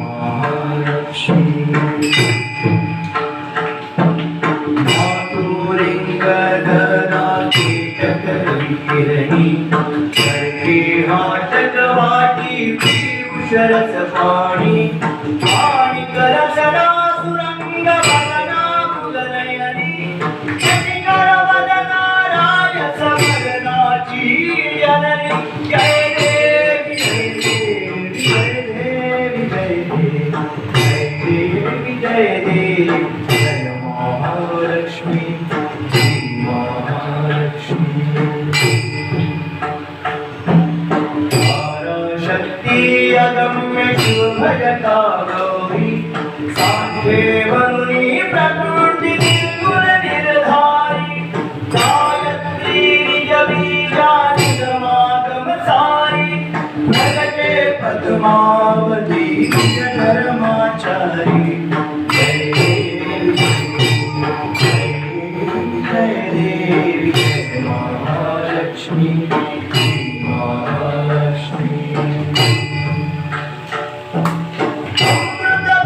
महालक्ष्मी मातुलिंगधरा कीटकविरही करके हातक वाटी पीयूषरस पाणी पाणी करसना सुरंग वदना कुलनयनी शशिकर वदना राजस वदनाची जननी जय देवी जय देवी जय देवी जय देवी जय महालक्ष्मी महालक्ष्मी शक्ति अगम्य शिव भजता गौरी सांख्ये वरुणी प्रकृति निर्गुण निर्धारी गायत्री निज बीजानि समागम सारी भजते पद्मावती निज धर्माचारी जय देवी जय देवी जय महालक्ष्मी